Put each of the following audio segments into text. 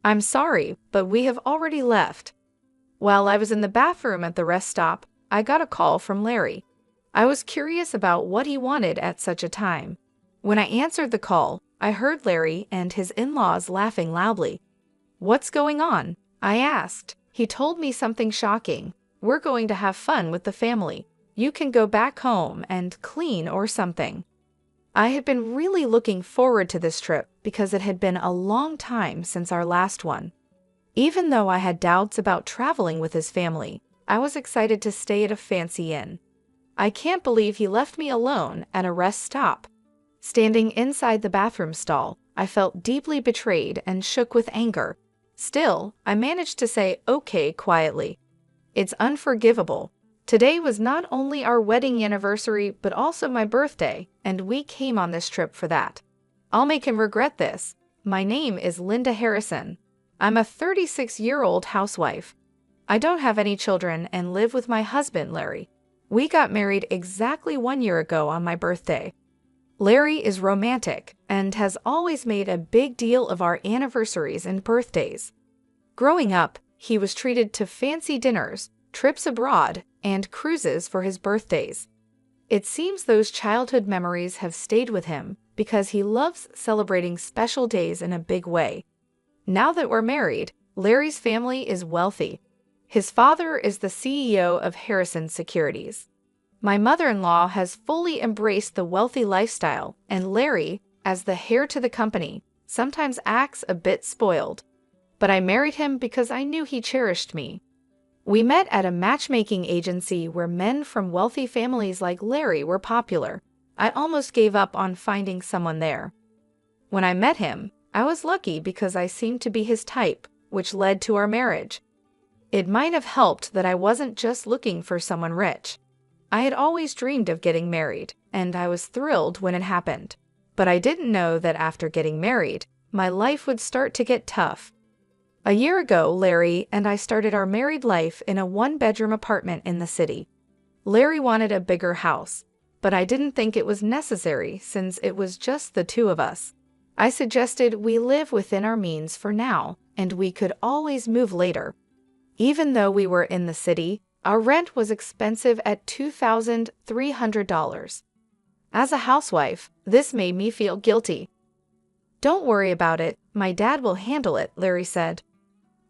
I'm sorry, but we have already left. While I was in the bathroom at the rest stop, I got a call from Larry. I was curious about what he wanted at such a time. When I answered the call, I heard Larry and his in-laws laughing loudly. "What's going on?" I asked. He told me something shocking. "We're going to have fun with the family. You can go back home and clean or something." I had been really looking forward to this trip because it had been a long time since our last one. Even though I had doubts about traveling with his family, I was excited to stay at a fancy inn. I can't believe he left me alone at a rest stop. Standing inside the bathroom stall, I felt deeply betrayed and shook with anger. Still, I managed to say okay quietly. It's unforgivable. Today was not only our wedding anniversary but also my birthday, and we came on this trip for that. I'll make him regret this. My name is Linda Harrison. I'm a 36-year-old housewife. I don't have any children and live with my husband, Larry. We got married exactly 1 year ago on my birthday. Larry is romantic and has always made a big deal of our anniversaries and birthdays. Growing up, he was treated to fancy dinners, trips abroad, and cruises for his birthdays. It seems those childhood memories have stayed with him because he loves celebrating special days in a big way. Now that we're married, Larry's family is wealthy. His father is the CEO of Harrison Securities. My mother-in-law has fully embraced the wealthy lifestyle, and Larry, as the heir to the company, sometimes acts a bit spoiled. But I married him because I knew he cherished me. We met at a matchmaking agency where men from wealthy families like Larry were popular. I almost gave up on finding someone there. When I met him, I was lucky because I seemed to be his type, which led to our marriage. It might have helped that I wasn't just looking for someone rich. I had always dreamed of getting married, and I was thrilled when it happened. But I didn't know that after getting married, my life would start to get tough. A year ago, Larry and I started our married life in a one-bedroom apartment in the city. Larry wanted a bigger house, but I didn't think it was necessary since it was just the two of us. I suggested we live within our means for now, and we could always move later. Even though we were in the city, our rent was expensive at $2,300. As a housewife, this made me feel guilty. "Don't worry about it, my dad will handle it," Larry said.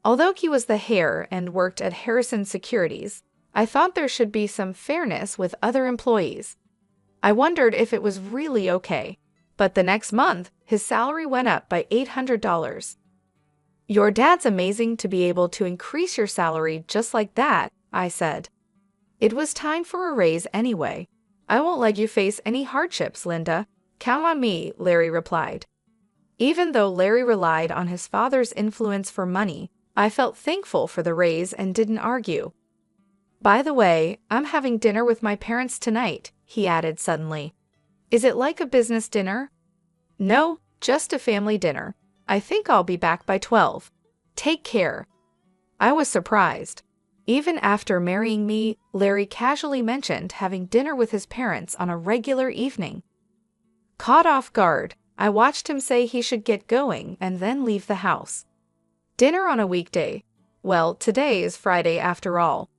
Although he was the heir and worked at Harrison Securities, I thought there should be some fairness with other employees. I wondered if it was really okay, but the next month, his salary went up by $800. "Your dad's amazing to be able to increase your salary just like that," I said. "It was time for a raise anyway. I won't let you face any hardships, Linda. Count on me," Larry replied. Even though Larry relied on his father's influence for money, I felt thankful for the raise and didn't argue. "By the way, I'm having dinner with my parents tonight," he added suddenly. "Is it like a business dinner?" "No, just a family dinner. I think I'll be back by 12. Take care." I was surprised. Even after marrying me, Larry casually mentioned having dinner with his parents on a regular evening. Caught off guard, I watched him say he should get going and then leave the house. Dinner on a weekday? Well, today is Friday after all.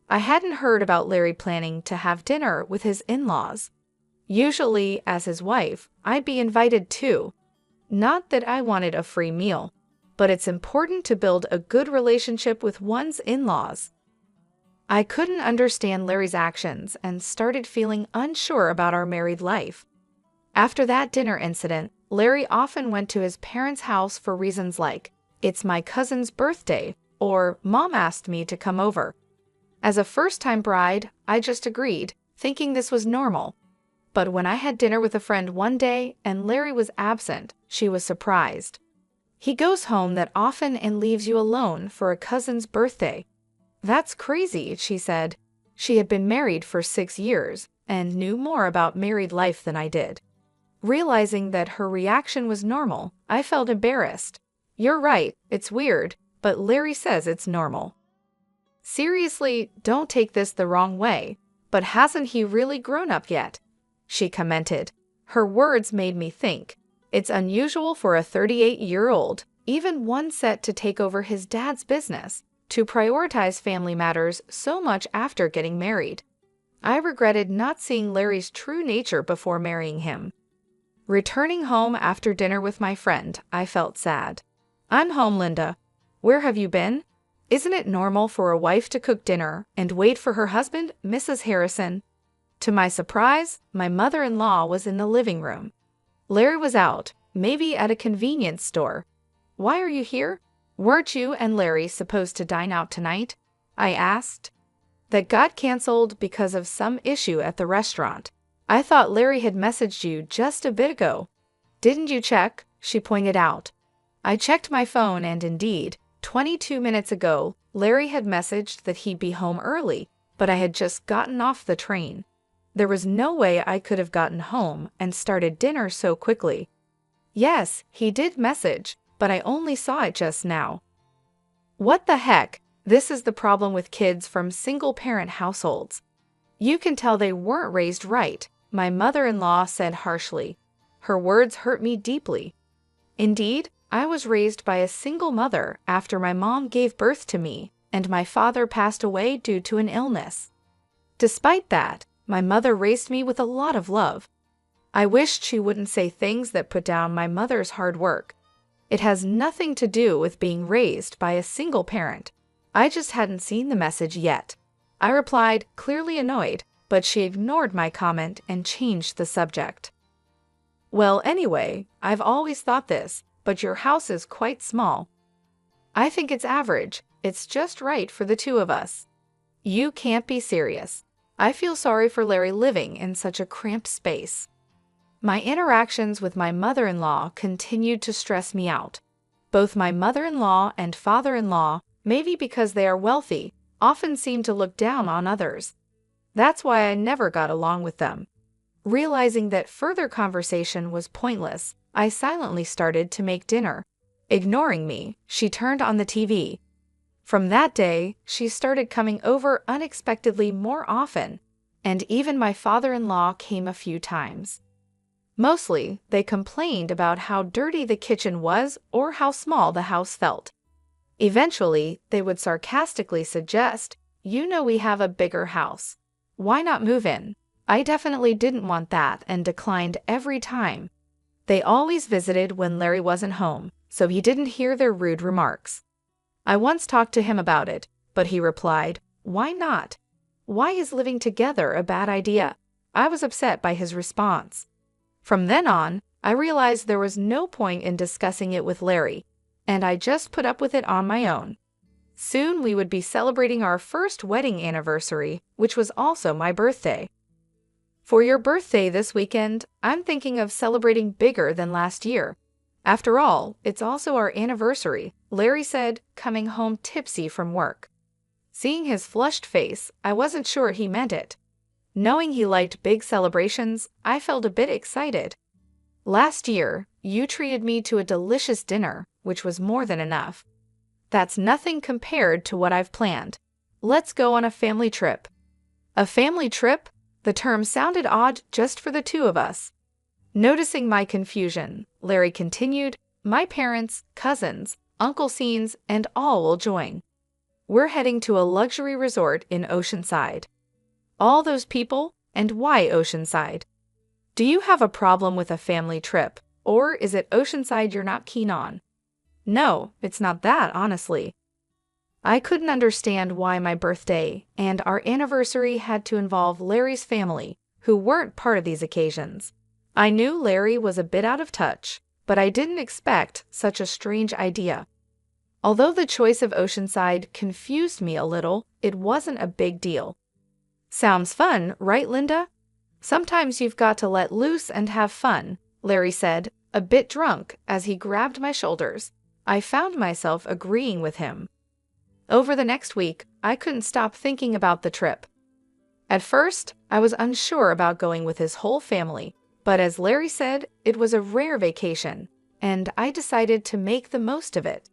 I hadn't heard about Larry planning to have dinner with his in-laws. Usually, as his wife, I'd be invited too. Not that I wanted a free meal, but it's important to build a good relationship with one's in-laws. I couldn't understand Larry's actions and started feeling unsure about our married life. After that dinner incident, Larry often went to his parents' house for reasons like, "It's my cousin's birthday," or "Mom asked me to come over." As a first-time bride, I just agreed, thinking this was normal. But when I had dinner with a friend one day and Larry was absent, she was surprised. "He goes home that often and leaves you alone for a cousin's birthday." "That's crazy," she said. She had been married for 6 years and knew more about married life than I did. Realizing that her reaction was normal, I felt embarrassed. "You're right, it's weird, but Larry says it's normal." "Seriously, don't take this the wrong way, but hasn't he really grown up yet?" she commented. Her words made me think. It's unusual for a 38-year-old, even one set to take over his dad's business, to prioritize family matters so much after getting married. I regretted not seeing Larry's true nature before marrying him. Returning home after dinner with my friend, I felt sad. "I'm home, Linda. Where have you been? Isn't it normal for a wife to cook dinner and wait for her husband, Mrs. Harrison?" To my surprise, my mother-in-law was in the living room. Larry was out, maybe at a convenience store. "Why are you here? Weren't you and Larry supposed to dine out tonight?" I asked. "That got canceled because of some issue at the restaurant. I thought Larry had messaged you just a bit ago." "Didn't you check?" she pointed out. I checked my phone and indeed, 22 minutes ago, Larry had messaged that he'd be home early, but I had just gotten off the train. There was no way I could have gotten home and started dinner so quickly. "Yes, he did message, but I only saw it just now." What the heck? This is the problem with kids from single-parent households. "You can tell they weren't raised right," my mother-in-law said harshly. Her words hurt me deeply. Indeed, I was raised by a single mother after my mom gave birth to me, and my father passed away due to an illness. Despite that, my mother raised me with a lot of love. I wished she wouldn't say things that put down my mother's hard work. It has nothing to do with being raised by a single parent. I just hadn't seen the message yet. I replied, clearly annoyed, but she ignored my comment and changed the subject. "Well, anyway, I've always thought this, but your house is quite small." "I think it's average. It's just right for the two of us." "You can't be serious." I feel sorry for Larry living in such a cramped space. My interactions with my mother-in-law continued to stress me out. Both my mother-in-law and father-in-law, maybe because they are wealthy, often seem to look down on others. That's why I never got along with them. Realizing that further conversation was pointless, I silently started to make dinner. Ignoring me, she turned on the TV. From that day, she started coming over unexpectedly more often, and even my father-in-law came a few times. Mostly, they complained about how dirty the kitchen was or how small the house felt. Eventually, they would sarcastically suggest, "You know we have a bigger house. Why not move in?" I definitely didn't want that and declined every time. They always visited when Larry wasn't home, so he didn't hear their rude remarks. I once talked to him about it, but he replied, "Why not? Why is living together a bad idea?" I was upset by his response. From then on, I realized there was no point in discussing it with Larry, and I just put up with it on my own. Soon we would be celebrating our first wedding anniversary, which was also my birthday. "For your birthday this weekend, I'm thinking of celebrating bigger than last year. After all, it's also our anniversary," Larry said, coming home tipsy from work. Seeing his flushed face, I wasn't sure he meant it. Knowing he liked big celebrations, I felt a bit excited. "Last year, you treated me to a delicious dinner, which was more than enough. That's nothing compared to what I've planned. Let's go on a family trip." A family trip? The term sounded odd just for the two of us. Noticing my confusion, Larry continued, "My parents, cousins, Uncle Scenes, and all will join. We're heading to a luxury resort in Oceanside." "All those people? And why Oceanside? Do you have a problem with a family trip, or is it Oceanside you're not keen on?" "No, it's not that, honestly." I couldn't understand why my birthday and our anniversary had to involve Larry's family, who weren't part of these occasions. I knew Larry was a bit out of touch, but I didn't expect such a strange idea. Although the choice of Oceanside confused me a little, it wasn't a big deal. "Sounds fun, right, Linda? Sometimes you've got to let loose and have fun," Larry said, a bit drunk, as he grabbed my shoulders. I found myself agreeing with him. Over the next week, I couldn't stop thinking about the trip. At first, I was unsure about going with his whole family, but as Larry said, it was a rare vacation, and I decided to make the most of it.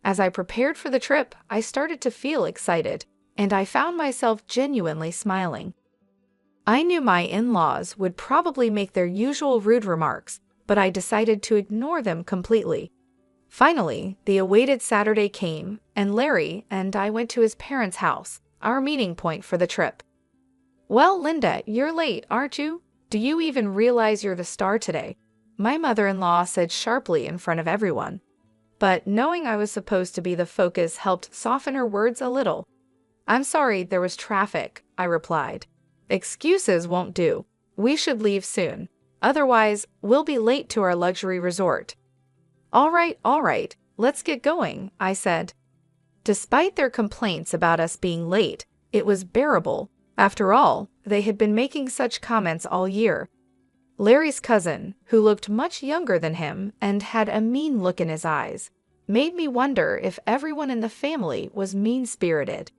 As I prepared for the trip, I started to feel excited, and I found myself genuinely smiling. I knew my in-laws would probably make their usual rude remarks, but I decided to ignore them completely. Finally, the awaited Saturday came, and Larry and I went to his parents' house, our meeting point for the trip. "Well, Linda, you're late, aren't you? Do you even realize you're the star today?" my mother-in-law said sharply in front of everyone. But knowing I was supposed to be the focus helped soften her words a little. "I'm sorry, there was traffic," I replied. "Excuses won't do. We should leave soon. Otherwise, we'll be late to our luxury resort." All right, let's get going," I said. Despite their complaints about us being late, it was bearable. After all, they had been making such comments all year. Larry's cousin, who looked much younger than him and had a mean look in his eyes, made me wonder if everyone in the family was mean-spirited.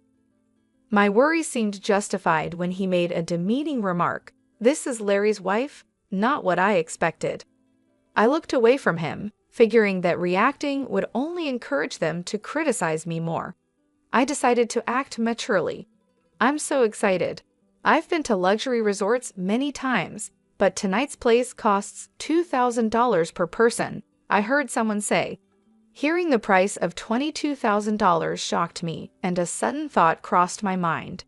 My worry seemed justified when he made a demeaning remark. "This is Larry's wife?" Not what I expected. I looked away from him, figuring that reacting would only encourage them to criticize me more. I decided to act maturely. "I'm so excited. I've been to luxury resorts many times, but tonight's place costs $2,000 per person," I heard someone say. Hearing the price of $22,000 shocked me, and a sudden thought crossed my mind.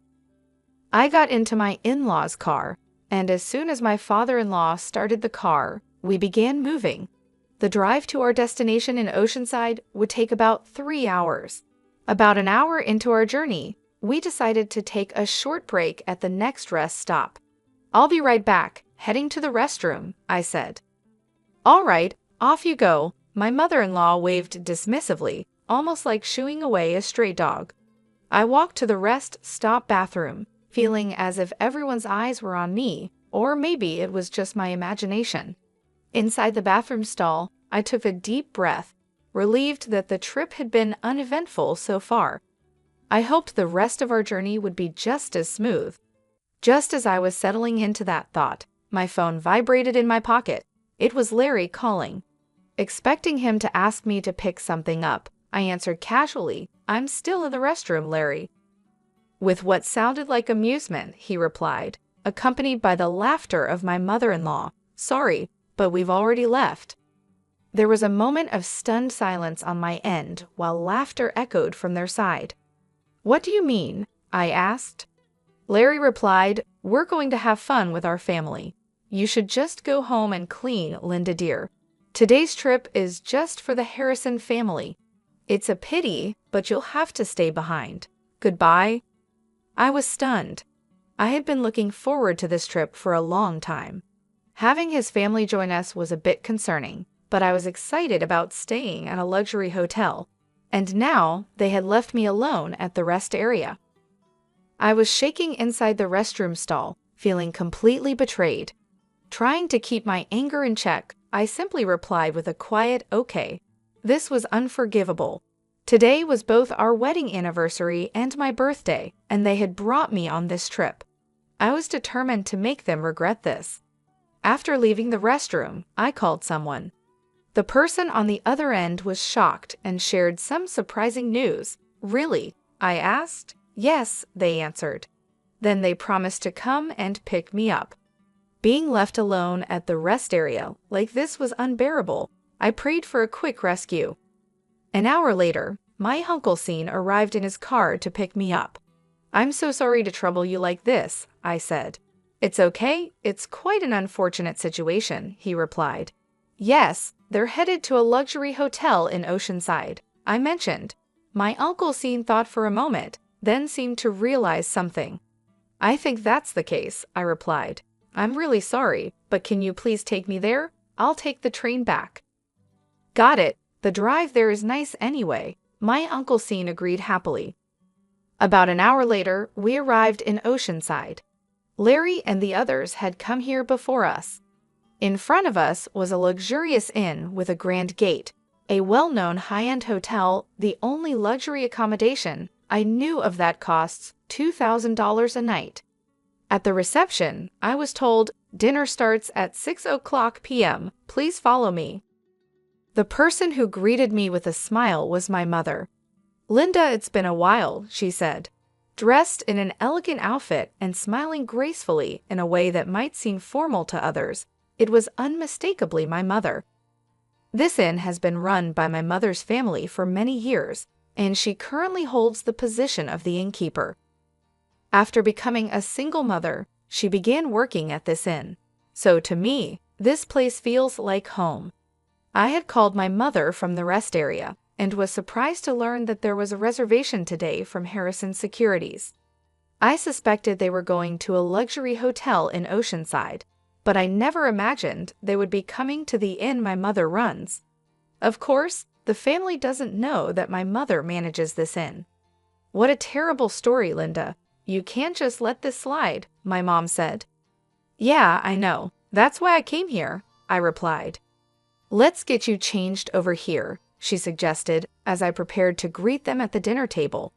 I got into my in-laws' car, and as soon as my father-in-law started the car, we began moving. The drive to our destination in Oceanside would take about 3 hours. About an hour into our journey, we decided to take a short break at the next rest stop. "I'll be right back, heading to the restroom," I said. "All right, off you go," my mother-in-law waved dismissively, almost like shooing away a stray dog. I walked to the rest stop bathroom, feeling as if everyone's eyes were on me, or maybe it was just my imagination. Inside the bathroom stall, I took a deep breath, relieved that the trip had been uneventful so far. I hoped the rest of our journey would be just as smooth. Just as I was settling into that thought, my phone vibrated in my pocket. It was Larry calling. Expecting him to ask me to pick something up, I answered casually, "I'm still in the restroom, Larry." With what sounded like amusement, he replied, accompanied by the laughter of my mother-in-law, "Sorry, but we've already left." There was a moment of stunned silence on my end while laughter echoed from their side. "What do you mean?" I asked. Larry replied, "We're going to have fun with our family. You should just go home and clean, Linda dear. Today's trip is just for the Harrison family. It's a pity, but you'll have to stay behind. Goodbye." I was stunned. I had been looking forward to this trip for a long time. Having his family join us was a bit concerning, but I was excited about staying at a luxury hotel, and now they had left me alone at the rest area. I was shaking inside the restroom stall, feeling completely betrayed. Trying to keep my anger in check, I simply replied with a quiet "okay." This was unforgivable. Today was both our wedding anniversary and my birthday, and they had brought me on this trip. I was determined to make them regret this. After leaving the restroom, I called someone. The person on the other end was shocked and shared some surprising news. "Really?" I asked. "Yes," they answered. Then they promised to come and pick me up. Being left alone at the rest area like this was unbearable. I prayed for a quick rescue. An hour later, my Uncle Scene arrived in his car to pick me up. "I'm so sorry to trouble you like this," I said. "It's okay, it's quite an unfortunate situation," he replied. "Yes, they're headed to a luxury hotel in Oceanside," I mentioned. My Uncle Scene thought for a moment, then seemed to realize something. "I think that's the case," I replied. "I'm really sorry, but can you please take me there? I'll take the train back." "Got it. The drive there is nice anyway," my Uncle Scene agreed happily. About an hour later, we arrived in Oceanside. Larry and the others had come here before us. In front of us was a luxurious inn with a grand gate, a well-known high-end hotel, the only luxury accommodation I knew of that costs $2,000 a night. At the reception, I was told, "Dinner starts at 6:00 p.m. Please follow me." The person who greeted me with a smile was my mother. "Linda, it's been a while," she said. Dressed in an elegant outfit and smiling gracefully in a way that might seem formal to others, it was unmistakably my mother. This inn has been run by my mother's family for many years, and she currently holds the position of the innkeeper. After becoming a single mother, she began working at this inn. So to me, this place feels like home. I had called my mother from the rest area and was surprised to learn that there was a reservation today from Harrison Securities. I suspected they were going to a luxury hotel in Oceanside, but I never imagined they would be coming to the inn my mother runs. Of course, the family doesn't know that my mother manages this inn. What a terrible story, Linda. You can't just let this slide, my mom said. Yeah, I know. That's why I came here, I replied. Let's get you changed over here, she suggested as I prepared to greet them at the dinner table.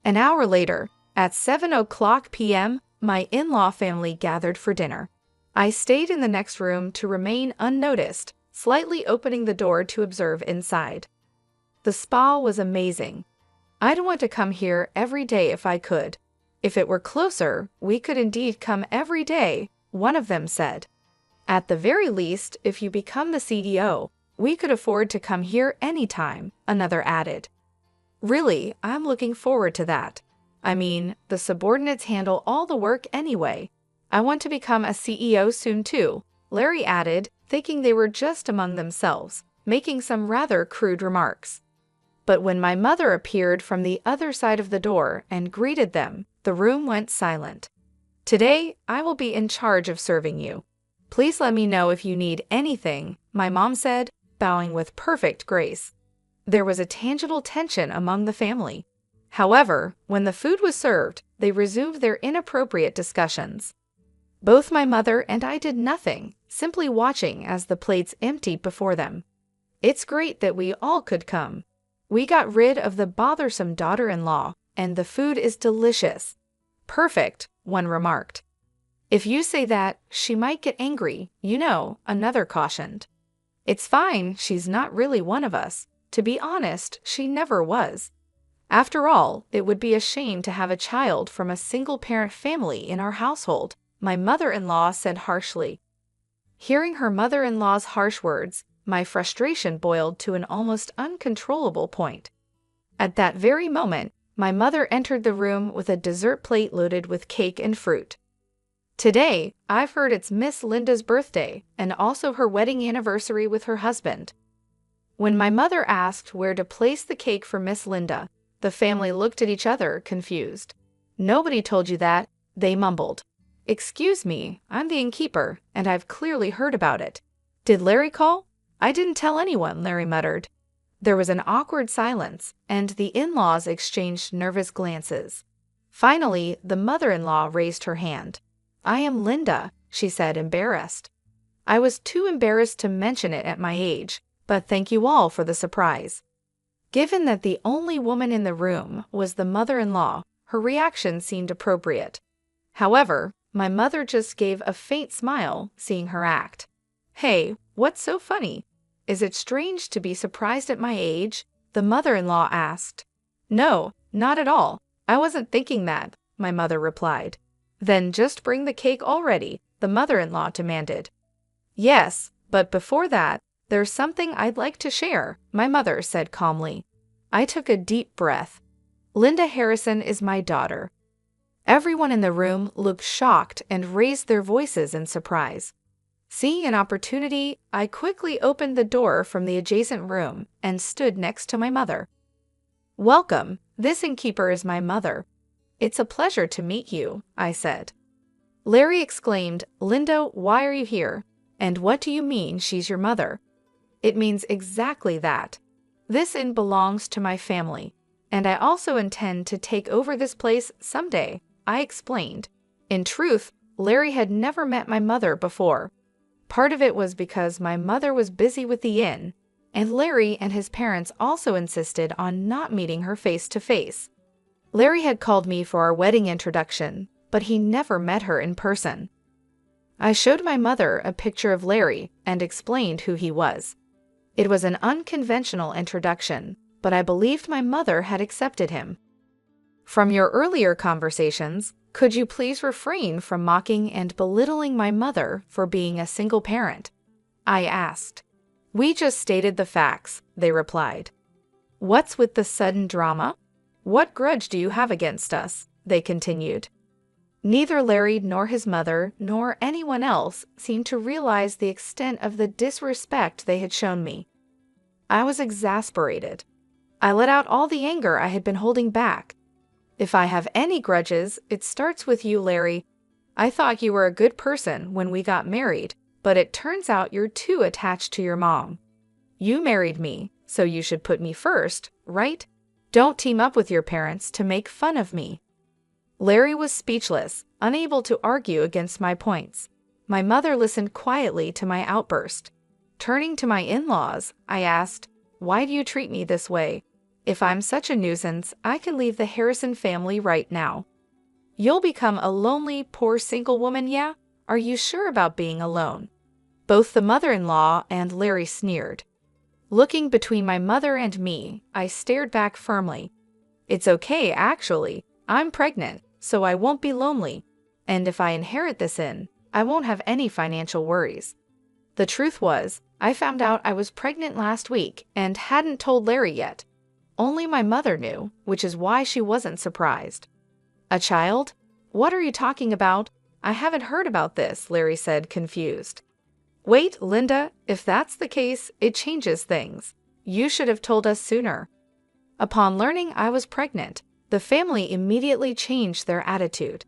An hour later, at 7:00 p.m., my in-law family gathered for dinner. I stayed in the next room to remain unnoticed, slightly opening the door to observe inside. The spa was amazing. I'd want to come here every day if I could. If it were closer, we could indeed come every day, one of them said. At the very least, if you become the CDO, we could afford to come here anytime, another added. Really, I'm looking forward to that. I mean, the subordinates handle all the work anyway. I want to become a CEO soon too, Larry added, thinking they were just among themselves, making some rather crude remarks. But when my mother appeared from the other side of the door and greeted them, the room went silent. Today, I will be in charge of serving you. Please let me know if you need anything, my mom said, bowing with perfect grace. There was a tangible tension among the family. However, when the food was served, they resumed their inappropriate discussions. Both my mother and I did nothing, simply watching as the plates emptied before them. It's great that we all could come. We got rid of the bothersome daughter-in-law, and the food is delicious. Perfect, one remarked. If you say that, she might get angry, you know, another cautioned. It's fine, she's not really one of us. To be honest, she never was. After all, it would be a shame to have a child from a single-parent family in our household, my mother-in-law said harshly. Hearing her mother-in-law's harsh words, my frustration boiled to an almost uncontrollable point. At that very moment, my mother entered the room with a dessert plate loaded with cake and fruit. Today, I've heard it's Miss Linda's birthday and also her wedding anniversary with her husband. When my mother asked where to place the cake for Miss Linda, the family looked at each other, confused. Nobody told you that, they mumbled. Excuse me, I'm the innkeeper, and I've clearly heard about it. Did Larry call? I didn't tell anyone, Larry muttered. There was an awkward silence, and the in-laws exchanged nervous glances. Finally, the mother-in-law raised her hand. I am Linda, she said, embarrassed. I was too embarrassed to mention it at my age, but thank you all for the surprise. Given that the only woman in the room was the mother-in-law, her reaction seemed appropriate. However, my mother just gave a faint smile, seeing her act. Hey, what's so funny? Is it strange to be surprised at my age? The mother-in-law asked. No, not at all. I wasn't thinking that, my mother replied. Then just bring the cake already, the mother-in-law demanded. Yes, but before that, there's something I'd like to share, my mother said calmly. I took a deep breath. Linda Harrison is my daughter. Everyone in the room looked shocked and raised their voices in surprise. Seeing an opportunity, I quickly opened the door from the adjacent room and stood next to my mother. Welcome, this innkeeper is my mother. It's a pleasure to meet you, I said. Larry exclaimed, Linda, why are you here? And what do you mean she's your mother? It means exactly that. This inn belongs to my family, and I also intend to take over this place someday, I explained. In truth, Larry had never met my mother before. Part of it was because my mother was busy with the inn, and Larry and his parents also insisted on not meeting her face to face. Larry had called me for our wedding introduction, but he never met her in person. I showed my mother a picture of Larry and explained who he was. It was an unconventional introduction, but I believed my mother had accepted him. From your earlier conversations, could you please refrain from mocking and belittling my mother for being a single parent? I asked. We just stated the facts, they replied. What's with the sudden drama? What grudge do you have against us? They continued. Neither Larry nor his mother nor anyone else seemed to realize the extent of the disrespect they had shown me. I was exasperated. I let out all the anger I had been holding back. If I have any grudges, it starts with you, Larry. I thought you were a good person when we got married, but it turns out you're too attached to your mom. You married me, so you should put me first, right? Don't team up with your parents to make fun of me. Larry was speechless, unable to argue against my points. My mother listened quietly to my outburst. Turning to my in-laws, I asked, "Why do you treat me this way? If I'm such a nuisance, I can leave the Harrison family right now." "You'll become a lonely, poor single woman, yeah? Are you sure about being alone?" Both the mother-in-law and Larry sneered. Looking between my mother and me, I stared back firmly. "It's okay, actually. I'm pregnant, so I won't be lonely. And if I inherit this I won't have any financial worries." The truth was, I found out I was pregnant last week and hadn't told Larry yet. Only my mother knew, which is why she wasn't surprised. "A child? What are you talking about? I haven't heard about this," Larry said, confused. "Wait, Linda, if that's the case, it changes things. You should have told us sooner." Upon learning I was pregnant, the family immediately changed their attitude.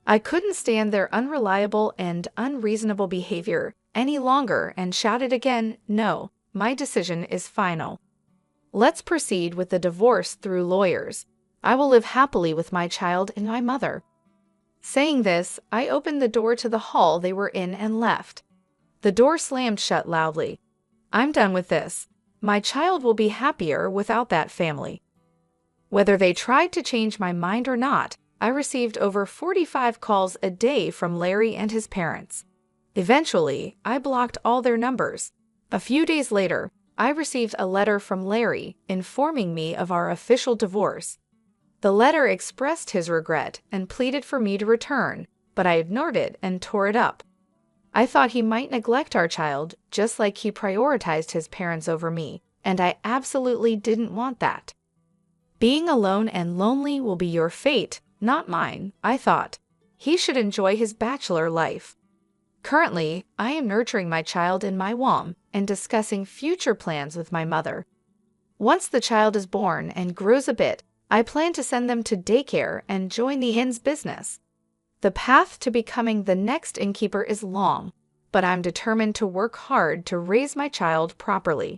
I couldn't stand their unreliable and unreasonable behavior any longer and shouted again, "No, my decision is final. Let's proceed with the divorce through lawyers. I will live happily with my child and my mother." Saying this, I opened the door to the hall they were in and left. The door slammed shut loudly. "I'm done with this. My child will be happier without that family." Whether they tried to change my mind or not, I received over 45 calls a day from Larry and his parents. Eventually, I blocked all their numbers. A few days later, I received a letter from Larry informing me of our official divorce. The letter expressed his regret and pleaded for me to return, but I ignored it and tore it up. I thought he might neglect our child just like he prioritized his parents over me, and I absolutely didn't want that. Being alone and lonely will be your fate, not mine, I thought. He should enjoy his bachelor life. Currently, I am nurturing my child in my womb and discussing future plans with my mother. Once the child is born and grows a bit, I plan to send them to daycare and join the hen's business. The path to becoming the next innkeeper is long, but I'm determined to work hard to raise my child properly.